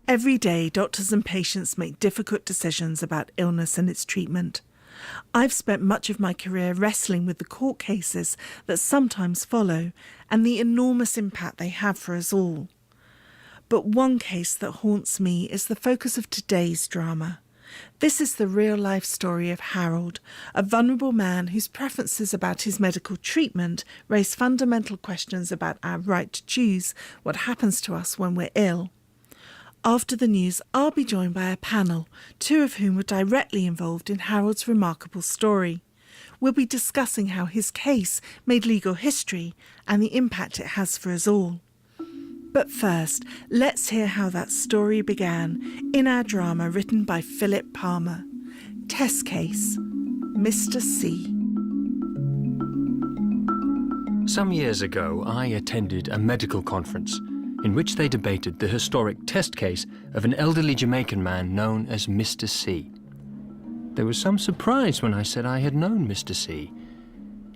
Every day, doctors and patients make difficult decisions about illness and its treatment. I've spent much of my career wrestling with the court cases that sometimes follow and the enormous impact they have for us all. But one case that haunts me is the focus of today's drama. This is the real-life story of Harold, a vulnerable man whose preferences about his medical treatment raise fundamental questions about our right to choose what happens to us when we're ill. After the news, I'll be joined by a panel, two of whom were directly involved in Harold's remarkable story. We'll be discussing how his case made legal history and the impact it has for us all. But first, let's hear how that story began in our drama written by Philip Palmer. Test Case, Mr. C. Some years ago, I attended a medical conference in which they debated the historic test case of an elderly Jamaican man known as Mr. C. There was some surprise when I said I had known Mr. C.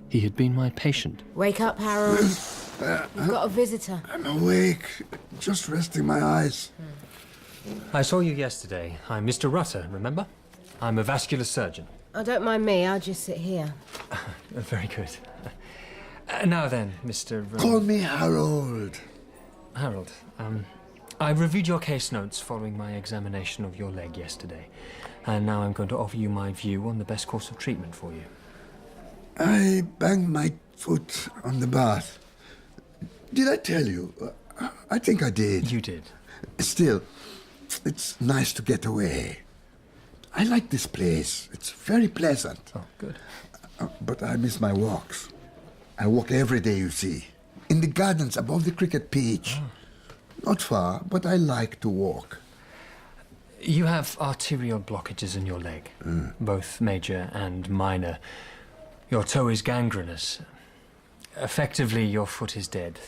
He had been my patient. Wake up, Harold. You've got a visitor. I'm awake, just resting my eyes. I saw you yesterday. I'm Mr. Rutter, remember? I'm a vascular surgeon. Oh, don't mind me, I'll just sit here. Very good. Now then, Mr. Call me Harold. Harold, I reviewed your case notes following my examination of your leg yesterday, and now I'm going to offer you my view on the best course of treatment for you. I banged my foot on the bath. Did I tell you? I think I did. You did. Still, it's nice to get away. I like this place. It's very pleasant. Oh, good. But I miss my walks. I walk every day, you see. In the gardens above the cricket pitch. Oh. Not far, but I like to walk. You have arterial blockages in your leg, both major and minor. Your toe is gangrenous. Effectively, your foot is dead.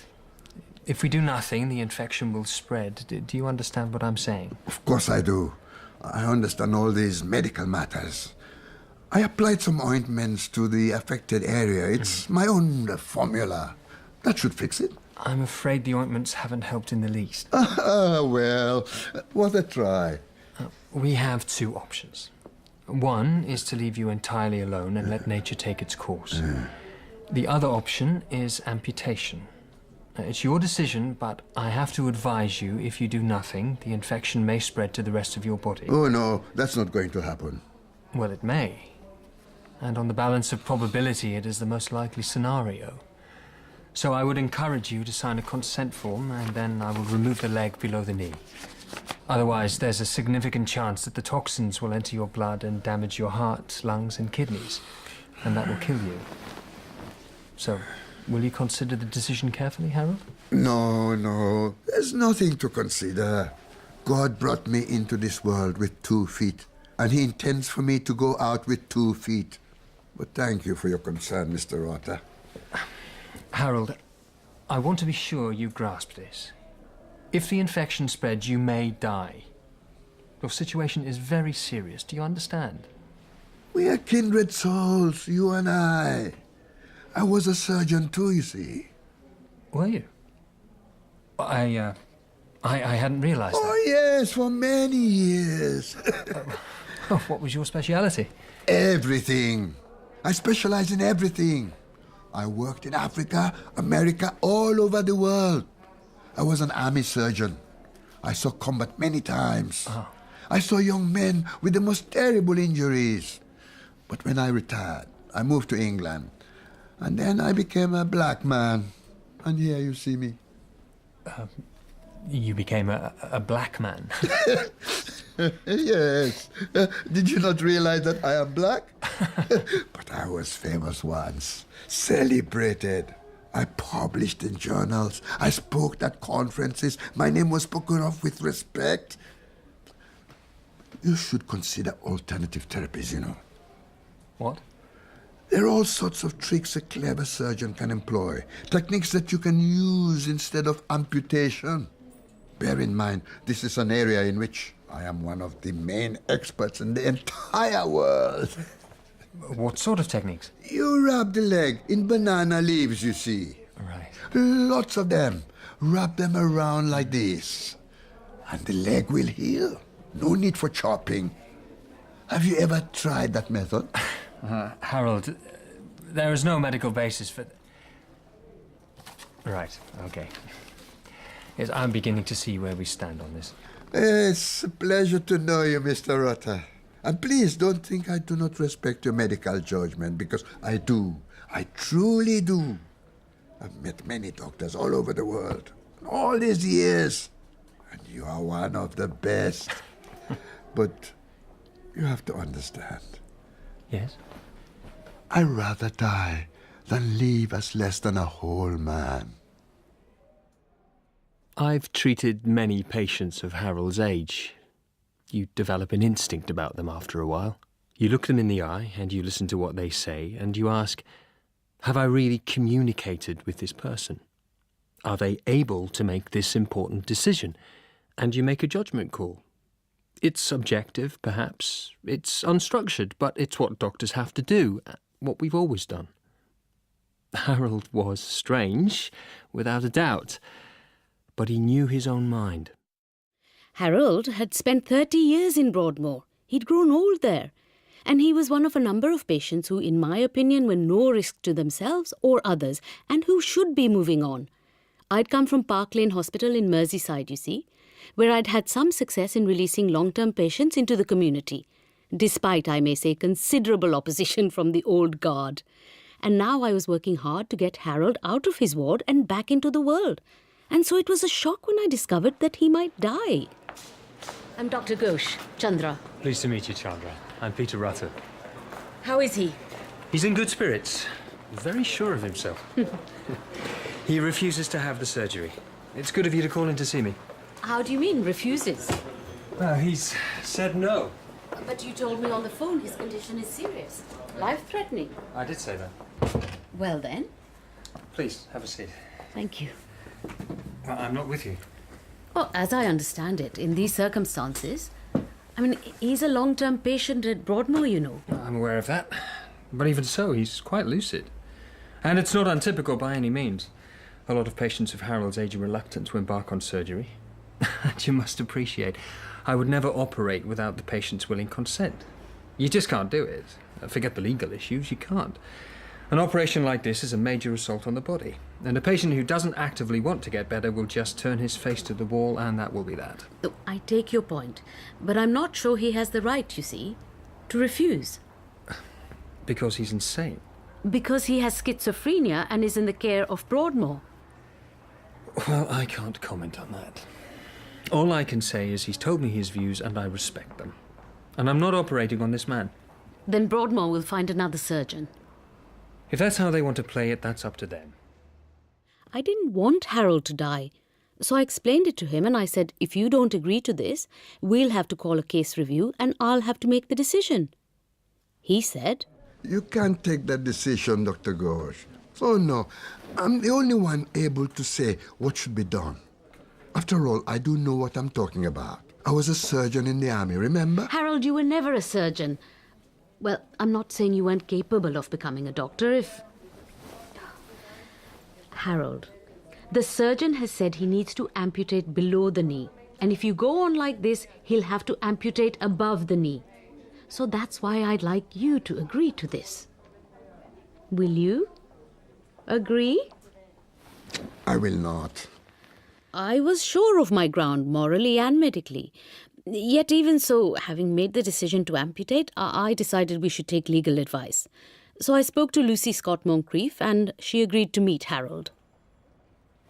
If we do nothing, the infection will spread. Do you understand what I'm saying? Of course I do. I understand all these medical matters. I applied some ointments to the affected area. It's my own formula. That should fix it. I'm afraid the ointments haven't helped in the least. Well, what a try. We have two options. One is to leave you entirely alone and let nature take its course. The other option is amputation. It's your decision, but I have to advise you, if you do nothing, the infection may spread to the rest of your body. Oh, no, that's not going to happen. Well, it may. And on the balance of probability, it is the most likely scenario. So I would encourage you to sign a consent form, and then I will remove the leg below the knee. Otherwise, there's a significant chance that the toxins will enter your blood and damage your heart, lungs, and kidneys, and that will kill you. So, will you consider the decision carefully, Harold? No. There's nothing to consider. God brought me into this world with 2 feet, and He intends for me to go out with 2 feet. But thank you for your concern, Mr. Rotter. Harold, I want to be sure you grasp this. If the infection spreads, you may die. Your situation is very serious. Do you understand? We are kindred souls, you and I. I was a surgeon too, you see. Were you? I hadn't realized that. Oh, yes, for many years. What was your speciality? Everything. I specialize in everything. I worked in Africa, America, all over the world. I was an army surgeon. I saw combat many times. I saw young men with the most terrible injuries. But when I retired, I moved to England. And then I became a black man. And here you see me. You became a black man? Yes. Did you not realize that I am black? But I was famous once. Celebrated. I published in journals. I spoke at conferences. My name was spoken of with respect. You should consider alternative therapies, you know. What? There are all sorts of tricks a clever surgeon can employ. Techniques that you can use instead of amputation. Bear in mind, this is an area in which I am one of the main experts in the entire world. What sort of techniques? You wrap the leg in banana leaves, you see. Right. Lots of them. Wrap them around like this. and the leg will heal. No need for chopping. Have you ever tried that method? Harold, there is no medical basis for... Right, okay. Yes, I'm beginning to see where we stand on this. It's a pleasure to know you, Mr. Rutter. And please don't think I do not respect your medical judgment, because I do. I truly do. I've met many doctors all over the world, all these years, and you are one of the best. But you have to understand. Yes? I'd rather die than leave as less than a whole man. I've treated many patients of Harold's age. You develop an instinct about them after a while. You look them in the eye and you listen to what they say and you ask, have I really communicated with this person? Are they able to make this important decision? And you make a judgment call. It's subjective, perhaps. It's unstructured, but it's what doctors have to do, what we've always done. Harold was strange, without a doubt, but he knew his own mind. Harold had spent 30 years in Broadmoor. He'd grown old there. And he was one of a number of patients who, in my opinion, were no risk to themselves or others, and who should be moving on. I'd come from Park Lane Hospital in Merseyside, you see, where I'd had some success in releasing long-term patients into the community, despite, I may say, considerable opposition from the old guard. And now I was working hard to get Harold out of his ward and back into the world. And so it was a shock when I discovered that he might die. I'm Dr. Ghosh, Chandra. Pleased to meet you, Chandra. I'm Peter Rutter. How is he? He's in good spirits. Very sure of himself. He refuses to have the surgery. It's good of you to call in to see me. How do you mean, refuses? He's said no. But you told me on the phone his condition is serious. Life-threatening. I did say that. Well then. Please, have a seat. Thank you. Well, I'm not with you. Well, as I understand it, in these circumstances, I mean, he's a long-term patient at Broadmoor, you know. I'm aware of that. But even so, he's quite lucid. And it's not untypical by any means. A lot of patients of Harold's age are reluctant to embark on surgery. And you must appreciate, I would never operate without the patient's willing consent. You just can't do it. Forget the legal issues, you can't. An operation like this is a major assault on the body. And a patient who doesn't actively want to get better will just turn his face to the wall, and that will be that. Oh, I take your point. But I'm not sure he has the right, you see, to refuse. Because he's insane. Because he has schizophrenia and is in the care of Broadmoor. Well, I can't comment on that. All I can say is he's told me his views and I respect them. And I'm not operating on this man. Then Broadmoor will find another surgeon. If that's how they want to play it, that's up to them. I didn't want Harold to die. So I explained it to him and I said, if you don't agree to this, we'll have to call a case review and I'll have to make the decision. He said, You can't take that decision, Dr. Ghosh. Oh, no. I'm the only one able to say what should be done. After all, I do know what I'm talking about. I was a surgeon in the army, remember? Harold, you were never a surgeon. Well, I'm not saying you weren't capable of becoming a doctor if... Harold, the surgeon has said he needs to amputate below the knee. And if you go on like this, he'll have to amputate above the knee. So that's why I'd like you to agree to this. Will you agree? I will not. I was sure of my ground, morally and medically. Yet even so, having made the decision to amputate, I decided we should take legal advice. So I spoke to Lucy Scott Moncrief and she agreed to meet Harold.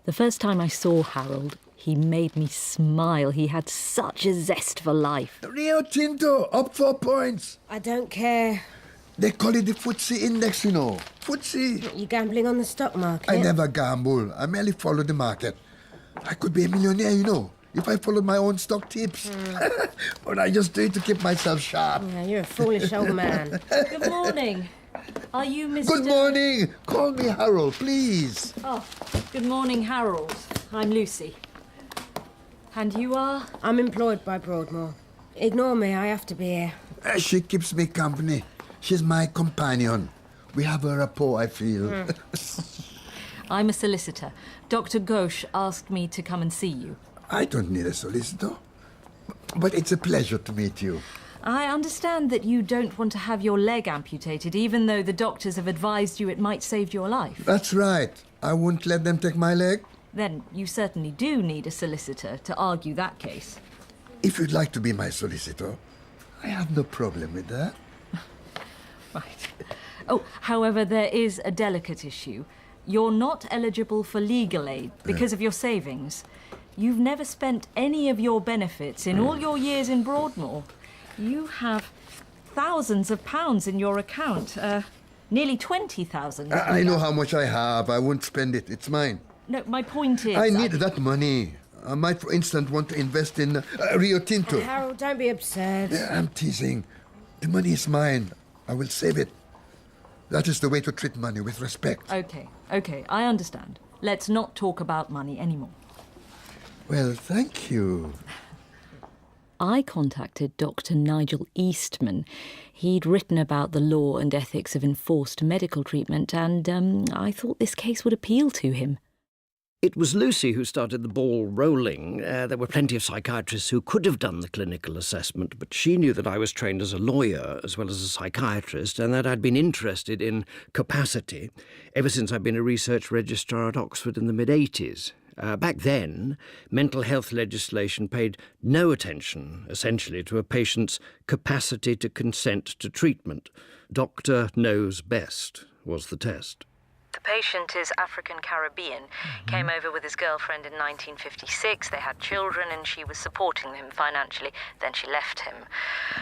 The first time I saw Harold, he made me smile. He had such a zest for life. Rio Tinto, up 4 points. I don't care. They call it the FTSE index, you know. FTSE. You gambling on the stock market? I never gamble. I merely follow the market. I could be a millionaire, you know, if I followed my own stock tips. But I just do it to keep myself sharp. Yeah, you're a foolish old man. Good morning. Are you Mr... Good morning. Call me Harold, please. Oh, good morning, Harold. I'm Lucy. And you are? I'm employed by Broadmoor. Ignore me, I have to be here. She keeps me company. She's my companion. We have a rapport, I feel. I'm a solicitor. Dr. Ghosh asked me to come and see you. I don't need a solicitor. But it's a pleasure to meet you. I understand that you don't want to have your leg amputated, even though the doctors have advised you it might save your life. That's right. I won't let them take my leg. Then you certainly do need a solicitor to argue that case. If you'd like to be my solicitor, I have no problem with that. Right. Oh, however, there is a delicate issue. You're not eligible for legal aid because of your savings. You've never spent any of your benefits in all your years in Broadmoor. You have thousands of pounds in your account. Nearly 20,000. I know how much I have. I won't spend it. It's mine. No, my point is... I need that money. I might, for instance, want to invest in Rio Tinto. Harold, don't be absurd. Yeah, I'm teasing. The money is mine. I will save it. That is the way to treat money, with respect. Okay, I understand. Let's not talk about money anymore. Well, thank you. I contacted Dr. Nigel Eastman. He'd written about the law and ethics of enforced medical treatment, and I thought this case would appeal to him. It was Lucy who started the ball rolling. There were plenty of psychiatrists who could have done the clinical assessment, but she knew that I was trained as a lawyer as well as a psychiatrist, and that I'd been interested in capacity ever since I'd been a research registrar at Oxford in the mid-'80s. Back then, mental health legislation paid no attention, essentially, to a patient's capacity to consent to treatment. Doctor knows best was the test. The patient is African Caribbean, came over with his girlfriend in 1956. They had children and she was supporting him financially. Then she left him.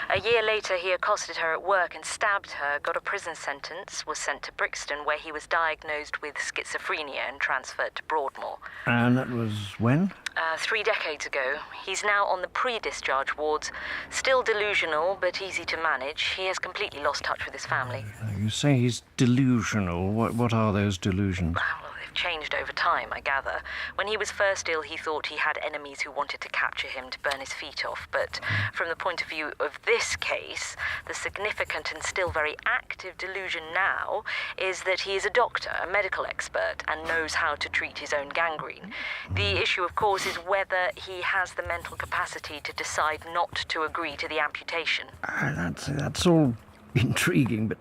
A year later, he accosted her at work and stabbed her, got a prison sentence, was sent to Brixton, where he was diagnosed with schizophrenia and transferred to Broadmoor. And that was when? 3 decades ago. He's now on the pre-discharge wards. Still delusional, but easy to manage. He has completely lost touch with his family. You say he's delusional. What are those delusions? Well, they've changed over time, I gather. When he was first ill, he thought he had enemies who wanted to capture him to burn his feet off. But from the point of view of this case, the significant and still very active delusion now is that he is a doctor, a medical expert, and knows how to treat his own gangrene. The issue, of course, is whether he has the mental capacity to decide not to agree to the amputation. That's all intriguing, but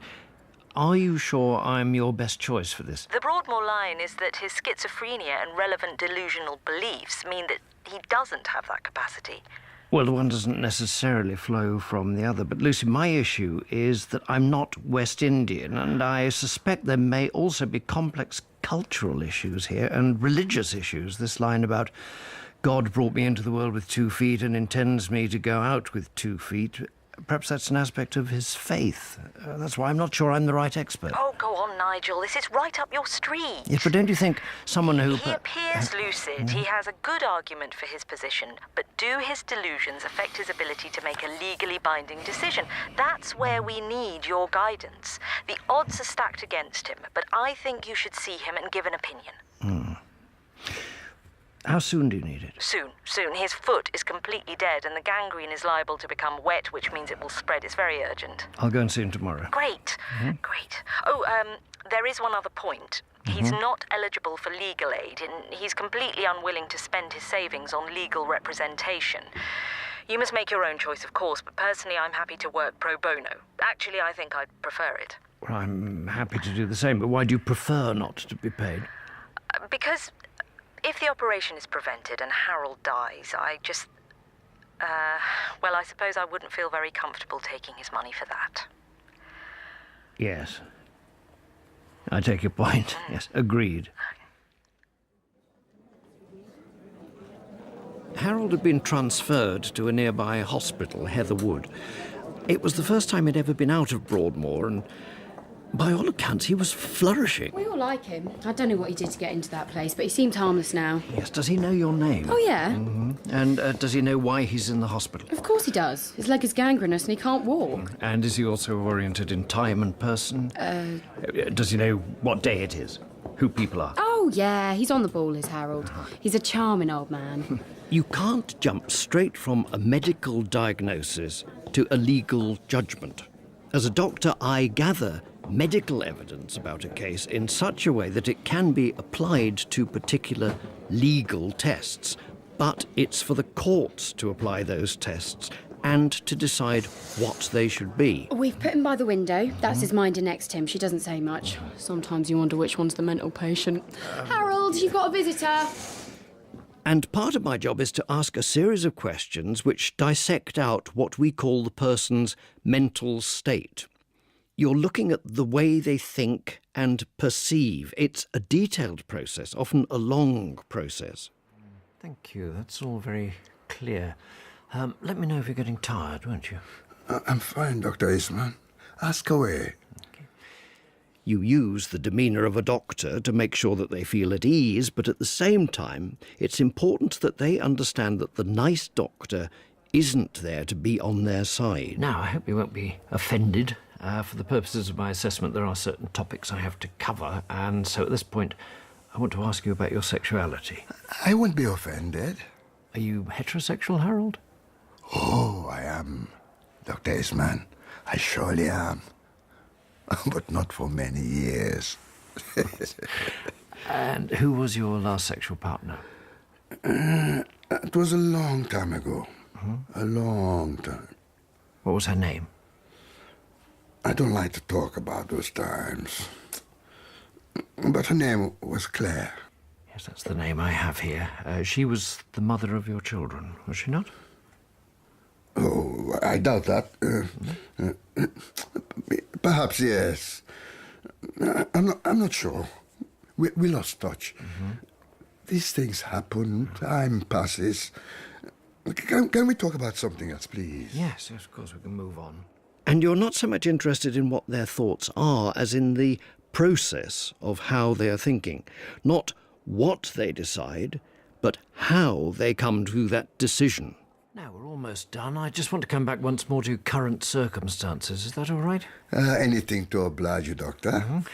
are you sure I'm your best choice for this? The Broadmoor line is that his schizophrenia and relevant delusional beliefs mean that he doesn't have that capacity. Well, one doesn't necessarily flow from the other, but Lucy, my issue is that I'm not West Indian, and I suspect there may also be complex cultural issues here and religious issues. This line about God brought me into the world with 2 feet and intends me to go out with 2 feet. Perhaps that's an aspect of his faith. That's why I'm not sure I'm the right expert. Oh, go on, Nigel. This is right up your street. Yes, but don't you think someone who... He appears lucid. He has a good argument for his position. But do his delusions affect his ability to make a legally binding decision? That's where we need your guidance. The odds are stacked against him, but I think you should see him and give an opinion. How soon do you need it? Soon. His foot is completely dead and the gangrene is liable to become wet, which means it will spread. It's very urgent. I'll go and see him tomorrow. Great. Oh, there is one other point. He's not eligible for legal aid, and he's completely unwilling to spend his savings on legal representation. You must make your own choice, of course, but personally I'm happy to work pro bono. Actually, I think I'd prefer it. Well, I'm happy to do the same, but why do you prefer not to be paid? Because if the operation is prevented and Harold dies, I just... well, I suppose I wouldn't feel very comfortable taking his money for that. Yes. I take your point. Yes, agreed. Harold had been transferred to a nearby hospital, Heatherwood. It was the first time he'd ever been out of Broadmoor, and by all accounts, he was flourishing. We all like him. I don't know what he did to get into that place, but he seemed harmless now. Yes, does he know your name? Oh, yeah. And does he know why he's in the hospital? Of course he does. His leg is gangrenous and he can't walk. And is he also oriented in time and person? Does he know what day it is? Who people are? Oh, yeah. He's on the ball, is Harold. He's a charming old man. You can't jump straight from a medical diagnosis to a legal judgment. As a doctor, I gather medical evidence about a case in such a way that it can be applied to particular legal tests. But it's for the courts to apply those tests and to decide what they should be. We've put him by the window. That's his minder next to him. She doesn't say much. Sometimes you wonder which one's the mental patient. Harold, you've got a visitor. And part of my job is to ask a series of questions which dissect out what we call the person's mental state. You're looking at the way they think and perceive. It's a detailed process, often a long process. Thank you. That's all very clear. Let me know if you're getting tired, won't you? I'm fine, Dr. Eastman. Ask away. You use the demeanour of a doctor to make sure that they feel at ease, but at the same time, it's important that they understand that the nice doctor isn't there to be on their side. Now, I hope you won't be offended. For the purposes of my assessment, there are certain topics I have to cover, and so at this point, I want to ask you about your sexuality. I won't be offended. Are you heterosexual, Harold? Oh, I am, Dr. Eastman. I surely am. But not for many years. And who was your last sexual partner? It was a long time ago. A long time. What was her name? I don't like to talk about those times. But her name was Claire. Yes, that's the name I have here. She was the mother of your children, was she not? Oh, I doubt that. Perhaps yes. I'm not sure. We lost touch. These things happen. Time passes. Can we talk about something else, please? Yes, of course, we can move on. And you're not so much interested in what their thoughts are as in the process of how they are thinking. Not what they decide, but how they come to that decision. Now, we're almost done. I just want to come back once more to current circumstances. Is that all right? Anything to oblige you, Doctor.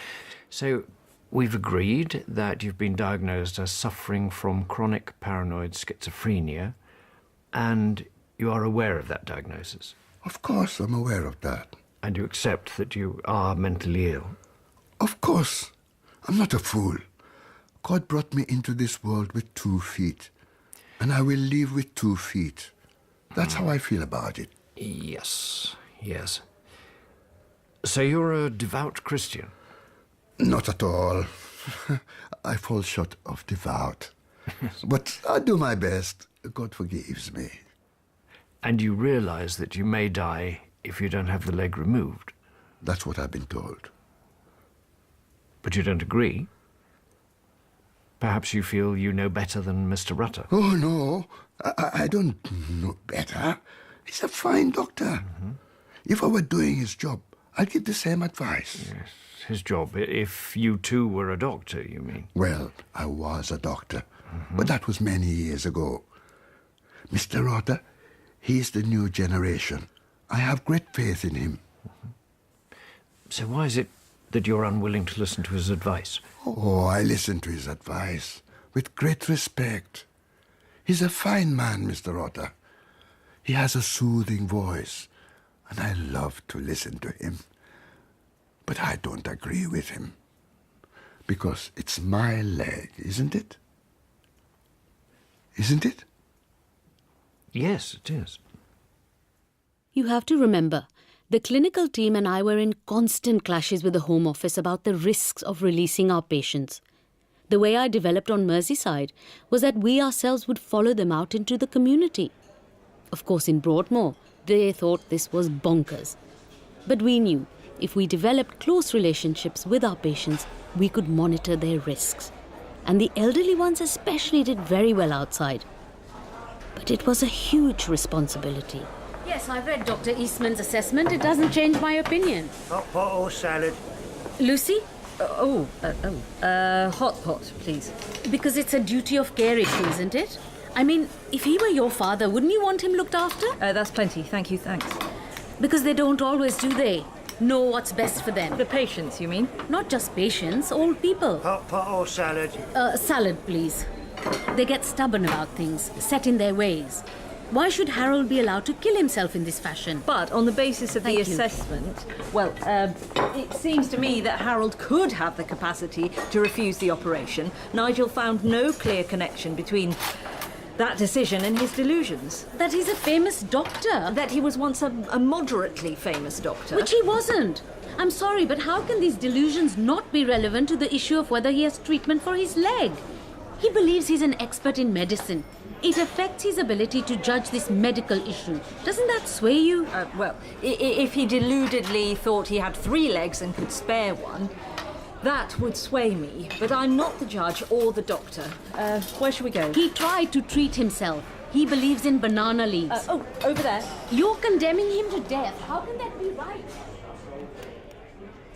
So, we've agreed that you've been diagnosed as suffering from chronic paranoid schizophrenia, and you are aware of that diagnosis. Of course, I'm aware of that. And you accept that you are mentally ill. Of course. I'm not a fool. God brought me into this world with 2 feet, and I will leave with 2 feet. That's how I feel about it. Yes, yes. So you're a devout Christian? Not at all. I fall short of devout. But I do my best. God forgives me. And you realise that you may die if you don't have the leg removed? That's what I've been told. But you don't agree? Perhaps you feel you know better than Mr. Rutter? Oh, no. I don't know better. He's a fine doctor. If I were doing his job, I'd give the same advice. Yes, his job. If you too were a doctor, you mean? Well, I was a doctor, but that was many years ago. Mr. Rutter, he's the new generation. I have great faith in him. So why is it that you're unwilling to listen to his advice? Oh, I listen to his advice with great respect. He's a fine man, Mr. Rutter. He has a soothing voice, and I love to listen to him. But I don't agree with him, because it's my leg, isn't it? Isn't it? Yes, it is. You have to remember, the clinical team and I were in constant clashes with the Home Office about the risks of releasing our patients. The way I developed on Merseyside was that we ourselves would follow them out into the community. Of course, in Broadmoor, they thought this was bonkers. But we knew if we developed close relationships with our patients, we could monitor their risks. And the elderly ones especially did very well outside. But it was a huge responsibility. Yes, I've read Dr. Eastman's assessment. It doesn't change my opinion. Hot pot or salad? Lucy? Hot pot, please. Because it's a duty of care issue, isn't it? I mean, if he were your father, wouldn't you want him looked after? That's plenty. Thank you, thanks. Because they don't always, do they? Know what's best for them. The patients, you mean? Not just patients, old people. Hot pot or salad? Salad, please. They get stubborn about things, set in their ways. Why should Harold be allowed to kill himself in this fashion? But on the basis of the assessment, it seems to me that Harold could have the capacity to refuse the operation. Nigel found no clear connection between that decision and his delusions. That he's a famous doctor. That he was once a moderately famous doctor. Which he wasn't. I'm sorry, but how can these delusions not be relevant to the issue of whether he has treatment for his leg? He believes he's an expert in medicine. It affects his ability to judge this medical issue. Doesn't that sway you? Well, if he deludedly thought he had 3 legs and could spare one, that would sway me. But I'm not the judge or the doctor. Where should we go? He tried to treat himself. He believes in banana leaves. Oh, over there. You're condemning him to death. How can that be right?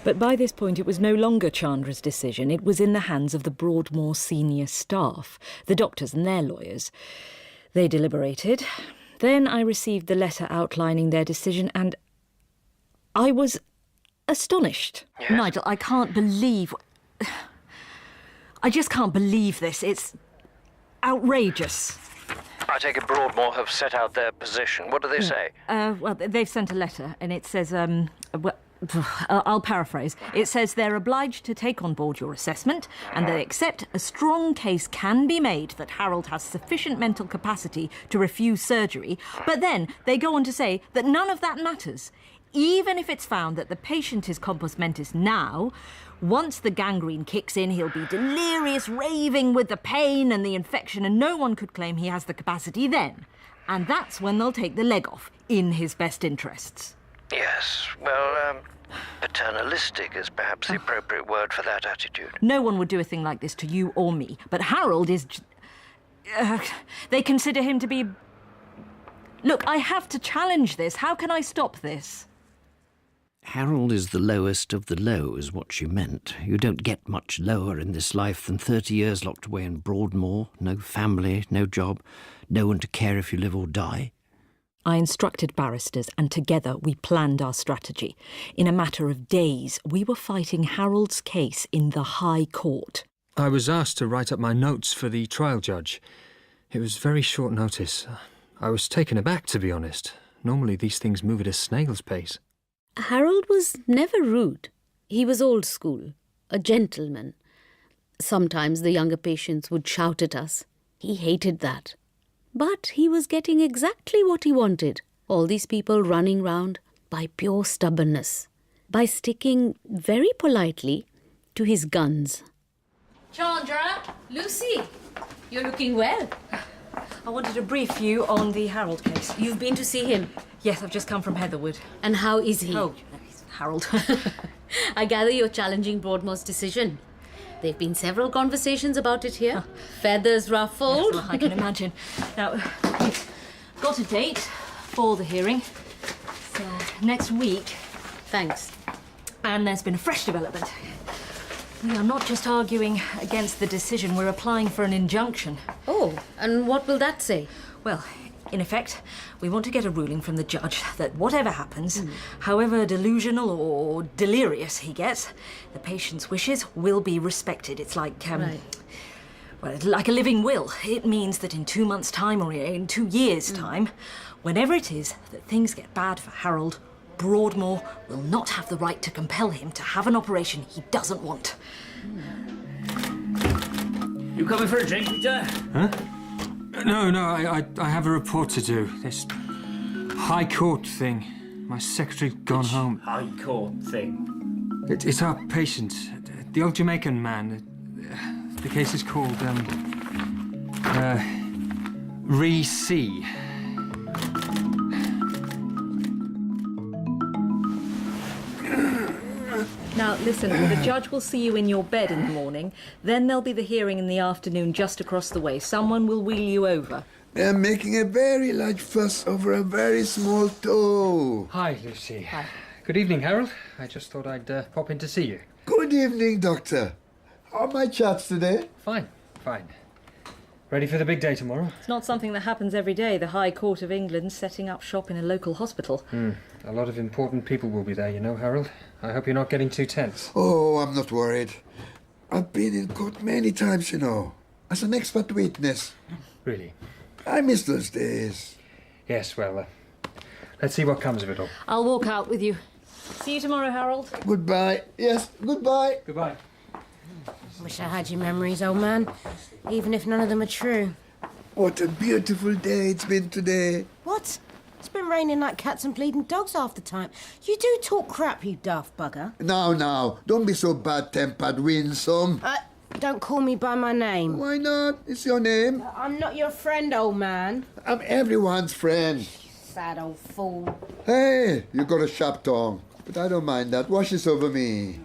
But by this point, it was no longer Chandra's decision. It was in the hands of the Broadmoor senior staff, the doctors and their lawyers. They deliberated. Then I received the letter outlining their decision, and I was astonished. Yes. Nigel, I can't believe... I just can't believe this. It's outrageous. I take it Broadmoor have set out their position. What do they say? Well, they've sent a letter, and it says, I'll paraphrase. It says they're obliged to take on board your assessment and they accept a strong case can be made that Harold has sufficient mental capacity to refuse surgery, but then they go on to say that none of that matters. Even if it's found that the patient is compos mentis now, once the gangrene kicks in, he'll be delirious, raving with the pain and the infection, and no one could claim he has the capacity then. And that's when they'll take the leg off, in his best interests. Yes, well, paternalistic is perhaps the appropriate word for that attitude. No one would do a thing like this to you or me, but Harold is... they consider him to be... Look, I have to challenge this. How can I stop this? Harold is the lowest of the low, is what she meant. You don't get much lower in this life than 30 years locked away in Broadmoor, no family, no job, no one to care if you live or die. I instructed barristers, and together we planned our strategy. In a matter of days, we were fighting Harold's case in the High Court. I was asked to write up my notes for the trial judge. It was very short notice. I was taken aback, to be honest. Normally these things move at a snail's pace. Harold was never rude. He was old school, a gentleman. Sometimes the younger patients would shout at us. He hated that. But he was getting exactly what he wanted. All these people running round by pure stubbornness, by sticking very politely to his guns. Chandra, Lucy, you're looking well. I wanted to brief you on the Harold case. You've been to see him? Yes, I've just come from Heatherwood. And how is he? Oh, he's Harold. I gather you're challenging Broadmoor's decision. There have been several conversations about it here. Feathers ruffled. Yes, well, I can imagine. Now, we've got a date for the hearing. It's next week. Thanks. And there's been a fresh development. We are not just arguing against the decision, we're applying for an injunction. Oh, and what will that say? Well, in effect, we want to get a ruling from the judge that whatever happens, however delusional or delirious he gets, the patient's wishes will be respected. It's like, Right. well, it's like a living will. It means that in 2 months' time or in 2 years' time, whenever it is that things get bad for Harold, Broadmoor will not have the right to compel him to have an operation he doesn't want. You coming for a drink, Peter? Huh? No, I have a report to do. This High Court thing. My secretary's gone home. High Court thing. It's our patient, the old Jamaican man. The case is called, Re-C. Now, listen, the judge will see you in your bed in the morning. Then there'll be the hearing in the afternoon just across the way. Someone will wheel you over. They're making a very large fuss over a very small toe. Hi, Lucy. Hi. Good evening, Harold. I just thought I'd pop in to see you. Good evening, Doctor. How are my chats today? Fine. Ready for the big day tomorrow? It's not something that happens every day, the High Court of England setting up shop in a local hospital. A lot of important people will be there, you know, Harold. I hope you're not getting too tense. Oh, I'm not worried. I've been in court many times, you know, as an expert witness. Really? I miss those days. Yes, well, let's see what comes of it all. I'll walk out with you. See you tomorrow, Harold. Goodbye. Yes, goodbye. Goodbye. Wish I had your memories, old man. Even if none of them are true. What a beautiful day it's been today. What? It's been raining like cats and bleeding dogs half the time. You do talk crap, you daft bugger. Now, don't be so bad-tempered, Winsome. Don't call me by my name. Why not? It's your name. I'm not your friend, old man. I'm everyone's friend. Sad old fool. Hey, you got a sharp tongue. But I don't mind that. Wash this over me.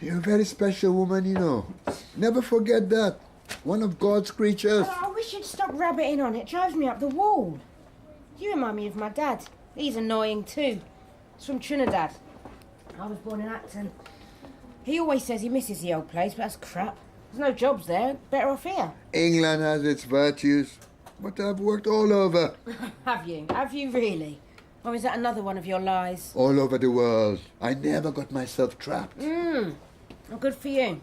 You're a very special woman, you know. Never forget that. One of God's creatures. Oh, I wish you'd stop rabbiting on it. It drives me up the wall. You remind me of my dad. He's annoying too. He's from Trinidad. I was born in Acton. He always says he misses the old place, but that's crap. There's no jobs there. Better off here. England has its virtues, but I've worked all over. Have you? Have you really? Or is that another one of your lies? All over the world. I never got myself trapped. Well, good for you.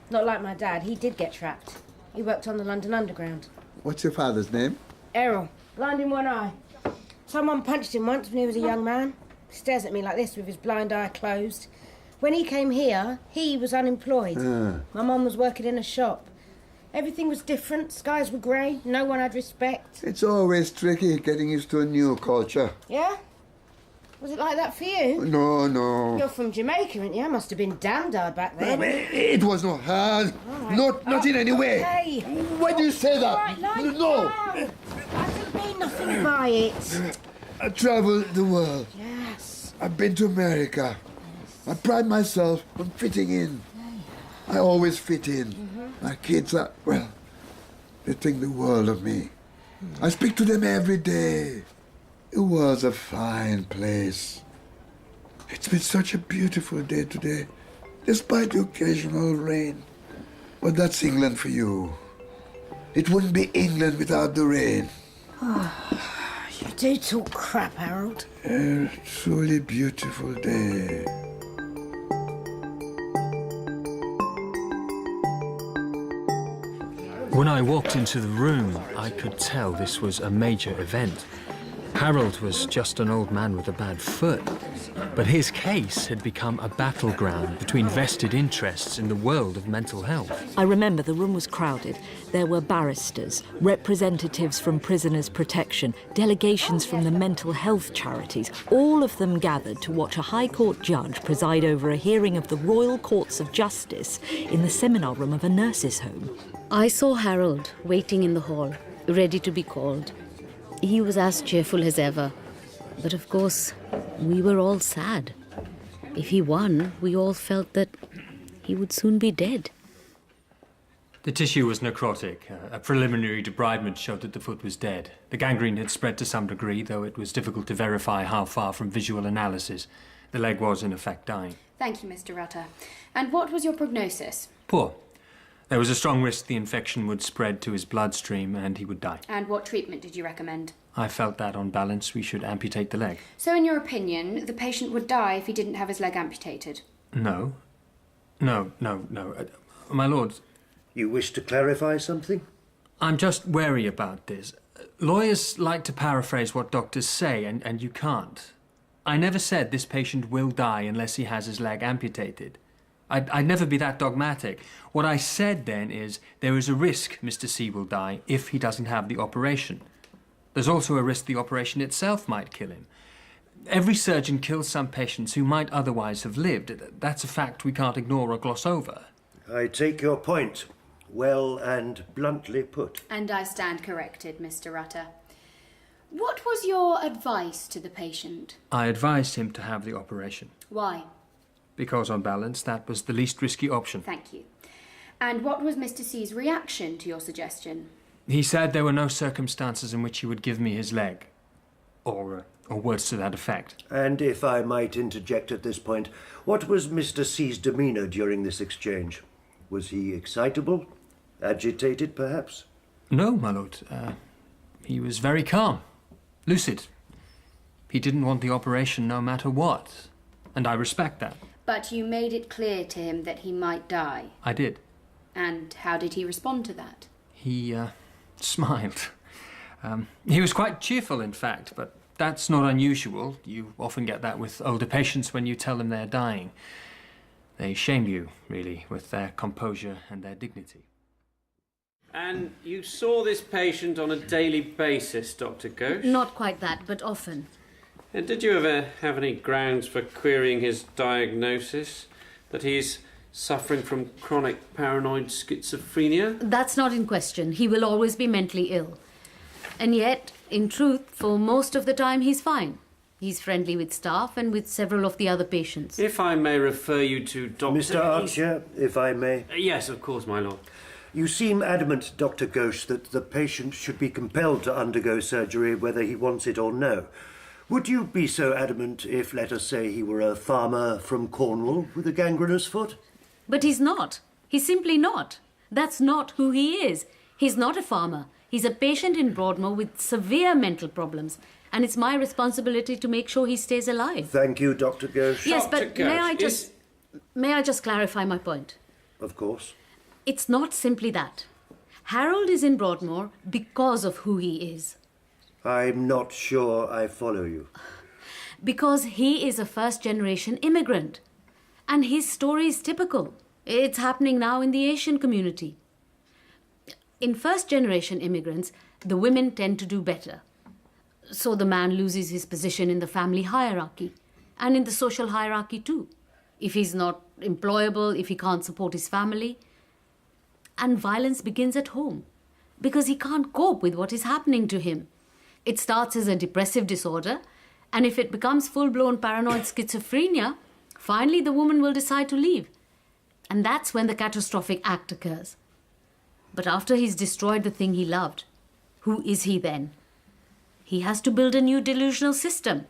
Not like my dad. He did get trapped. He worked on the London Underground. What's your father's name? Errol. Blind in one eye. Someone punched him once when he was a young man. He stares at me like this with his blind eye closed. When he came here, he was unemployed. My mum was working in a shop. Everything was different. Skies were grey. No one had respect. It's always tricky getting used to a new culture. Yeah? Was it like that for you? No. You're from Jamaica, aren't you? Must have been damned hard back then. It was not hard. Right. Not in any way. Hey. Why do you say that? All right, lie No. down. I didn't mean nothing by it. I traveled the world. Yes. I've been to America. I pride myself on fitting in. I always fit in. My kids are, well, they think the world of me. I speak to them every day. The world's a fine place. It's been such a beautiful day today, despite the occasional rain. But that's England for you. It wouldn't be England without the rain. You do talk crap, Harold. A truly beautiful day. When I walked into the room, I could tell this was a major event. Harold was just an old man with a bad foot, but his case had become a battleground between vested interests in the world of mental health. I remember the room was crowded. There were barristers, representatives from Prisoners' Protection, delegations from the mental health charities, all of them gathered to watch a High Court judge preside over a hearing of the Royal Courts of Justice in the seminar room of a nurse's home. I saw Harold waiting in the hall, ready to be called. He was as cheerful as ever. But of course, we were all sad. If he won, we all felt that he would soon be dead. The tissue was necrotic. A preliminary debridement showed that the foot was dead. The gangrene had spread to some degree, though it was difficult to verify how far from visual analysis. The leg was, in effect, dying. Thank you, Mr. Rutter. And what was your prognosis? Poor. There was a strong risk the infection would spread to his bloodstream and he would die. And what treatment did you recommend? I felt that, on balance, we should amputate the leg. So, in your opinion, the patient would die if he didn't have his leg amputated? No. My lord... You wish to clarify something? I'm just wary about this. Lawyers like to paraphrase what doctors say, and you can't. I never said this patient will die unless he has his leg amputated. I'd never be that dogmatic. What I said then is there is a risk Mr. C will die if he doesn't have the operation. There's also a risk the operation itself might kill him. Every surgeon kills some patients who might otherwise have lived. That's a fact we can't ignore or gloss over. I take your point. Well and bluntly put. And I stand corrected, Mr. Rutter. What was your advice to the patient? I advised him to have the operation. Why? Because, on balance, that was the least risky option. Thank you. And what was Mr. C's reaction to your suggestion? He said there were no circumstances in which he would give me his leg. Or words to that effect. And if I might interject at this point, what was Mr. C's demeanour during this exchange? Was he excitable? Agitated, perhaps? No, my lord. He was very calm. Lucid. He didn't want the operation no matter what. And I respect that. But you made it clear to him that he might die. I did. And how did he respond to that? He smiled. He was quite cheerful, in fact, but that's not unusual. You often get that with older patients when you tell them they're dying. They shame you, really, with their composure and their dignity. And you saw this patient on a daily basis, Dr. Ghosh? Not quite that, but often. And did you ever have any grounds for querying his diagnosis? That he's suffering from chronic paranoid schizophrenia? That's not in question. He will always be mentally ill. And yet, in truth, for most of the time he's fine. He's friendly with staff and with several of the other patients. If I may refer you to Dr. Mr. Archer, if I may. Yes, of course, my lord. You seem adamant, Dr. Ghosh, that the patient should be compelled to undergo surgery whether he wants it or no. Would you be so adamant if, let us say, he were a farmer from Cornwall with a gangrenous foot? But he's not. He's simply not. That's not who he is. He's not a farmer. He's a patient in Broadmoor with severe mental problems. And it's my responsibility to make sure he stays alive. Thank you, Dr. Ghosh. Yes, but may I just clarify my point? Of course. It's not simply that. Harold is in Broadmoor because of who he is. I'm not sure I follow you. Because he is a first-generation immigrant. And his story is typical. It's happening now in the Asian community. In first-generation immigrants, the women tend to do better. So the man loses his position in the family hierarchy and in the social hierarchy too. If he's not employable, if he can't support his family. And violence begins at home because he can't cope with what is happening to him. It starts as a depressive disorder, and if it becomes full-blown paranoid schizophrenia, finally the woman will decide to leave. And that's when the catastrophic act occurs. But after he's destroyed the thing he loved, who is he then? He has to build a new delusional system,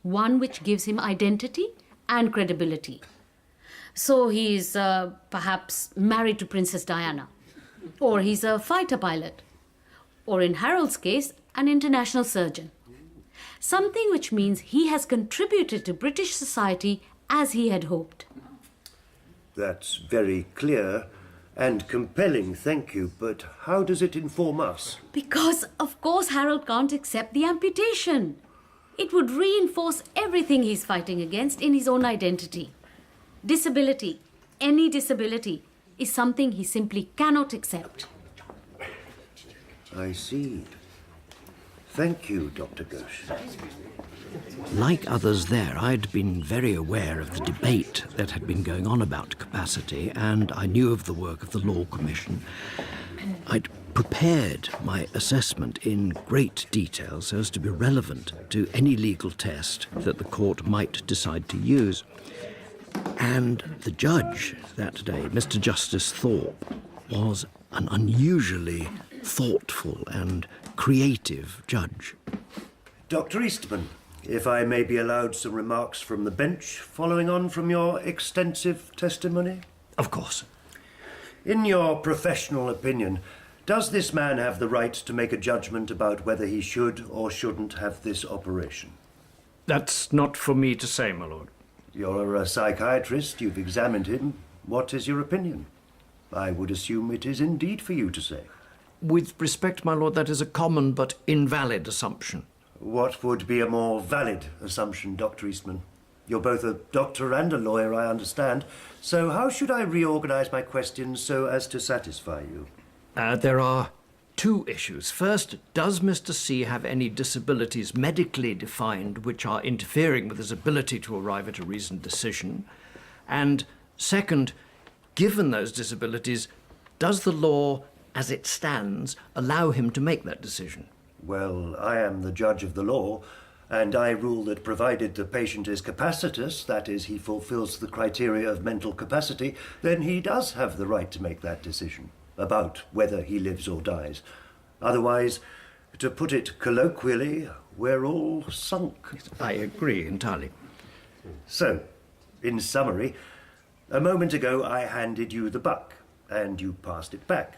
one which gives him identity and credibility. So he's perhaps married to Princess Diana, or he's a fighter pilot, or in Harold's case, an international surgeon. Something which means he has contributed to British society as he had hoped. That's very clear and compelling, thank you, but how does it inform us? Because, of course, Harold can't accept the amputation. It would reinforce everything he's fighting against in his own identity. Disability, any disability, is something he simply cannot accept. I see. Thank you, Dr. Ghosh. Like others there, I'd been very aware of the debate that had been going on about capacity, and I knew of the work of the Law Commission. I'd prepared my assessment in great detail so as to be relevant to any legal test that the court might decide to use. And the judge that day, Mr. Justice Thorpe, was an unusually thoughtful and creative judge. Dr. Eastman, if I may be allowed some remarks from the bench following on from your extensive testimony? Of course. In your professional opinion, does this man have the right to make a judgment about whether he should or shouldn't have this operation? That's not for me to say, my lord. You're a psychiatrist, you've examined him. What is your opinion? I would assume it is indeed for you to say. With respect, my lord, that is a common but invalid assumption. What would be a more valid assumption, Dr. Eastman? You're both a doctor and a lawyer, I understand. So how should I reorganize my questions so as to satisfy you? There are two issues. First, does Mr. C have any disabilities medically defined which are interfering with his ability to arrive at a reasoned decision? And second, given those disabilities, does the law, as it stands, allow him to make that decision? Well, I am the judge of the law, and I rule that provided the patient is capacitous, that is, he fulfills the criteria of mental capacity, then he does have the right to make that decision about whether he lives or dies. Otherwise, to put it colloquially, we're all sunk. I agree entirely. So, in summary, a moment ago I handed you the buck, and you passed it back.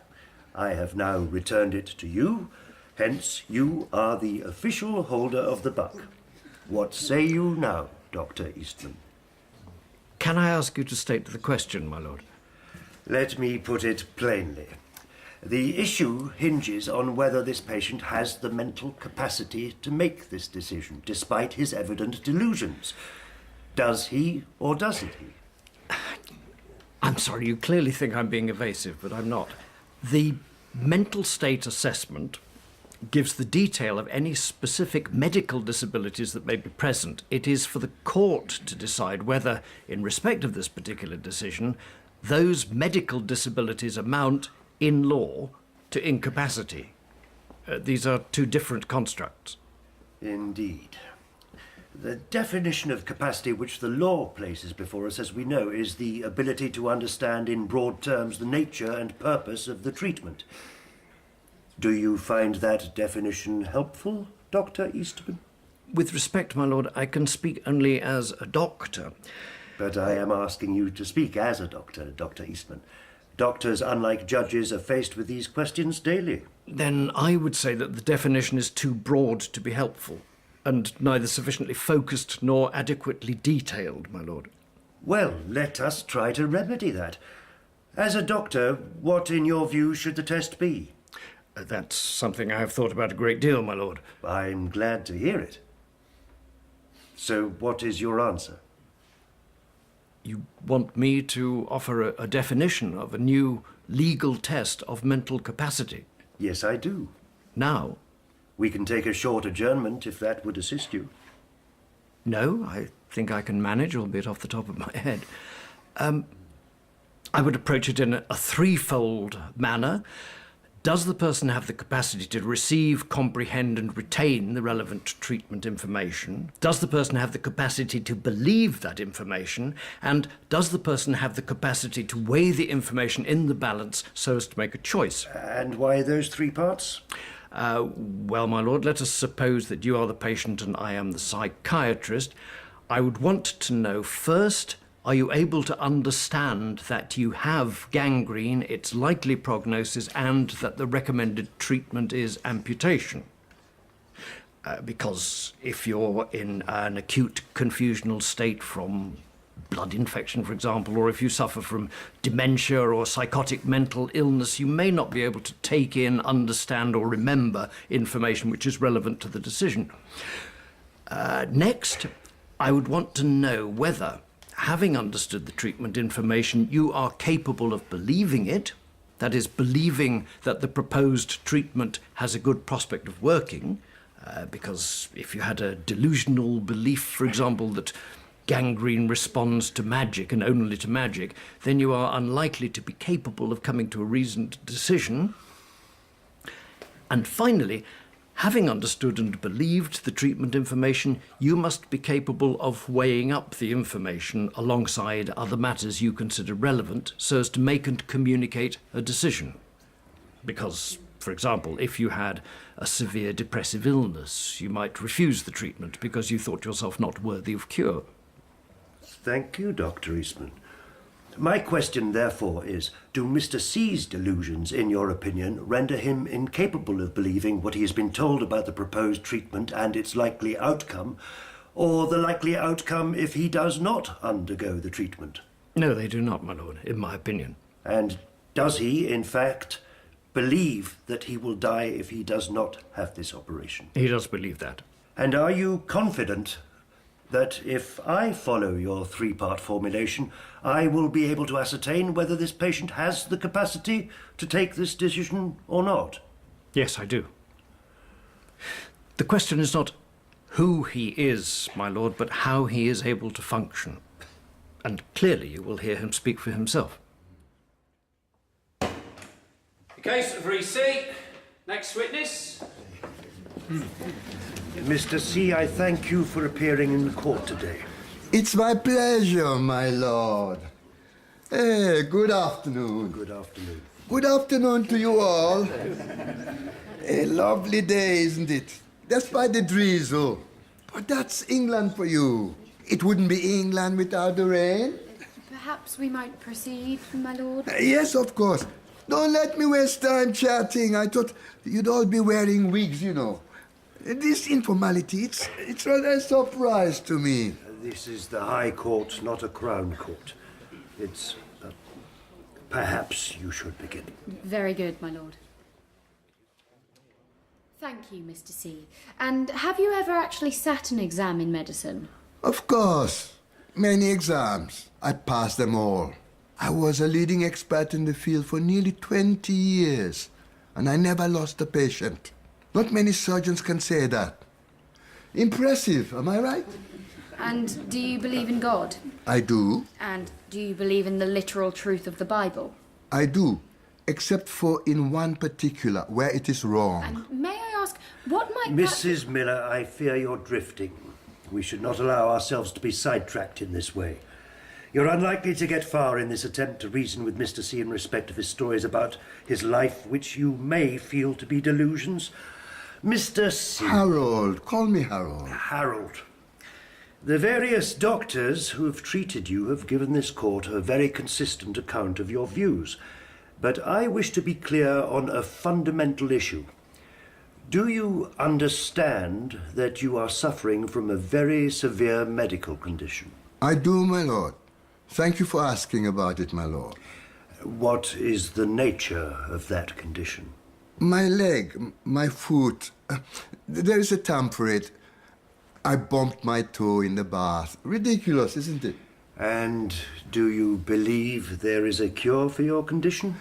I have now returned it to you, hence you are the official holder of the buck. What say you now, Dr. Eastman? Can I ask you to state the question, my lord? Let me put it plainly. The issue hinges on whether this patient has the mental capacity to make this decision, despite his evident delusions. Does he or doesn't he? I'm sorry, you clearly think I'm being evasive, but I'm not. The mental state assessment gives the detail of any specific medical disabilities that may be present. It is for the court to decide whether, in respect of this particular decision, those medical disabilities amount, in law, to incapacity. These are two different constructs. Indeed. The definition of capacity which the law places before us, as we know, is the ability to understand in broad terms the nature and purpose of the treatment. Do you find that definition helpful, Dr. Eastman? With respect, my lord, I can speak only as a doctor. But I am asking you to speak as a doctor, Dr. Eastman. Doctors, unlike judges, are faced with these questions daily. Then I would say that the definition is too broad to be helpful, and neither sufficiently focused nor adequately detailed, my lord. Well, let us try to remedy that. As a doctor, what, in your view, should the test be? That's something I have thought about a great deal, my lord. I'm glad to hear it. So, what is your answer? You want me to offer a definition of a new legal test of mental capacity? Yes, I do. Now? We can take a short adjournment if that would assist you. No, I think I can manage, albeit off the top of my head. I would approach it in a threefold manner. Does the person have the capacity to receive, comprehend, and retain the relevant treatment information? Does the person have the capacity to believe that information? And does the person have the capacity to weigh the information in the balance so as to make a choice? And why those three parts? Well, my lord, let us suppose that you are the patient and I am the psychiatrist. I would want to know first, are you able to understand that you have gangrene, its likely prognosis, and that the recommended treatment is amputation? Because if you're in an acute confusional state from blood infection, for example, or if you suffer from dementia or psychotic mental illness, you may not be able to take in, understand, or remember information which is relevant to the decision. Next, I would want to know whether, having understood the treatment information, you are capable of believing it, that is, believing that the proposed treatment has a good prospect of working, because if you had a delusional belief, for example, that gangrene responds to magic and only to magic, then you are unlikely to be capable of coming to a reasoned decision. And finally, having understood and believed the treatment information, you must be capable of weighing up the information alongside other matters you consider relevant so as to make and communicate a decision. Because, for example, if you had a severe depressive illness, you might refuse the treatment because you thought yourself not worthy of cure. Thank you, Dr. Eastman. My question, therefore, is, do Mr. C's delusions, in your opinion, render him incapable of believing what he has been told about the proposed treatment and its likely outcome, or the likely outcome if he does not undergo the treatment? No, they do not, my lord, in my opinion. And does he, in fact, believe that he will die if he does not have this operation? He does believe that. And are you confident that if I follow your three-part formulation, I will be able to ascertain whether this patient has the capacity to take this decision or not? Yes, I do. The question is not who he is, my lord, but how he is able to function. And clearly you will hear him speak for himself. Case of receipt. Next witness. Mr. C, I thank you for appearing in the court today. It's my pleasure, my lord. Hey, good afternoon. Good afternoon. Good afternoon to you all. A lovely day, isn't it? Despite the drizzle. But that's England for you. It wouldn't be England without the rain. Perhaps we might proceed, my lord? Yes, of course. Don't let me waste time chatting. I thought you'd all be wearing wigs, you know. This informality, it's rather a surprise to me. This is the High Court, not a Crown Court. It's... perhaps you should begin. Very good, my lord. Thank you, Mr. C. And have you ever actually sat an exam in medicine? Of course. Many exams. I passed them all. I was a leading expert in the field for nearly 20 years. and I never lost a patient. Not many surgeons can say that. Impressive, am I right? And do you believe in God? I do. And do you believe in the literal truth of the Bible? I do, except for in one particular, where it is wrong. And may I ask, what might Mrs. Miller, I fear you're drifting. We should not allow ourselves to be sidetracked in this way. You're unlikely to get far in this attempt to reason with Mr. C in respect of his stories about his life, which you may feel to be delusions. Mr. C. Harold, call me Harold. Harold. The various doctors who have treated you have given this court a very consistent account of your views. But I wish to be clear on a fundamental issue. Do you understand that you are suffering from a very severe medical condition? I do, my lord. Thank you for asking about it, my lord. What is the nature of that condition? My leg, my foot, there is a term for it. I bumped my toe in the bath. Ridiculous, isn't it? And do you believe there is a cure for your condition?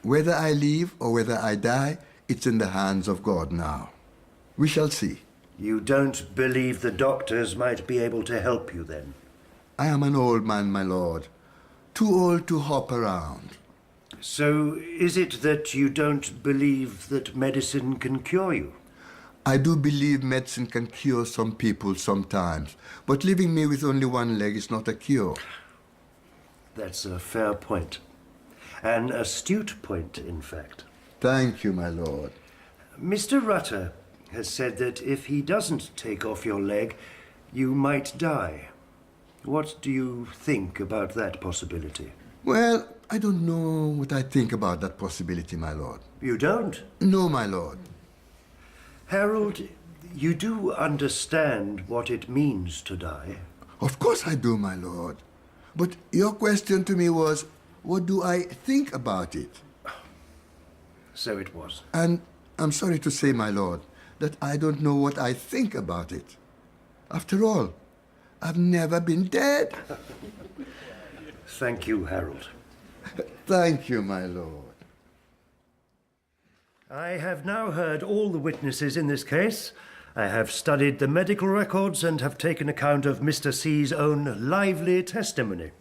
Whether I live or whether I die, it's in the hands of God now. We shall see. You don't believe the doctors might be able to help you then? I am an old man, my lord. Too old to hop around. So is it that you don't believe that medicine can cure you? I do believe medicine can cure some people sometimes, but leaving me with only one leg is not a cure. That's a fair point. An astute point, in fact. Thank you, my lord. Mr. Rutter has said that if he doesn't take off your leg, you might die. What do you think about that possibility? Well, I don't know what I think about that possibility, my lord. You don't? No, my lord. Harold, you do understand what it means to die? Of course I do, my lord. But your question to me was, what do I think about it? So it was. And I'm sorry to say, my lord, that I don't know what I think about it. After all, I've never been dead. Thank you, Harold. Thank you, my lord. I have now heard all the witnesses in this case. I have studied the medical records and have taken account of Mr. C's own lively testimony.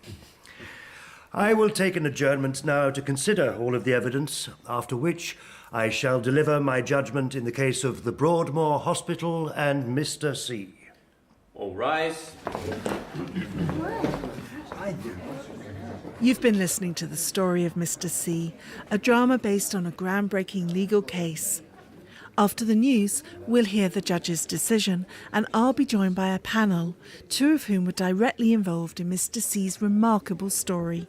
I will take an adjournment now to consider all of the evidence, after which I shall deliver my judgment in the case of the Broadmoor Hospital and Mr. C. All rise. You've been listening to The Story of Mr. C, a drama based on a groundbreaking legal case. After the news, we'll hear the judge's decision, and I'll be joined by a panel, two of whom were directly involved in Mr. C's remarkable story.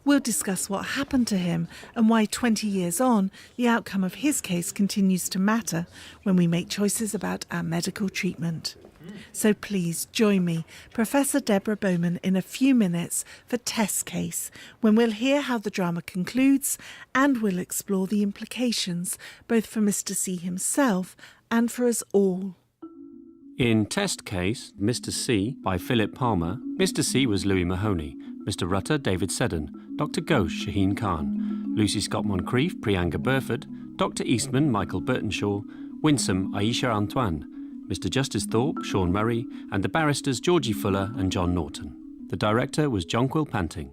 We'll discuss what happened to him and why 20 years on, the outcome of his case continues to matter when we make choices about our medical treatment. So please join me, Professor Deborah Bowman, in a few minutes for Test Case, when we'll hear how the drama concludes and we'll explore the implications both for Mr. C himself and for us all. In Test Case, Mr. C, by Philip Palmer, Mr. C was Louis Mahoney, Mr. Rutter, David Seddon, Dr. Ghosh, Shaheen Khan, Lucy Scott-Moncrief, Priyanka Burford, Dr. Eastman, Michael Burtonshaw, Winsome, Aisha Antoine, Mr. Justice Thorpe, Sean Murray, and the barristers Georgie Fuller and John Norton. The director was Jonquil Panting.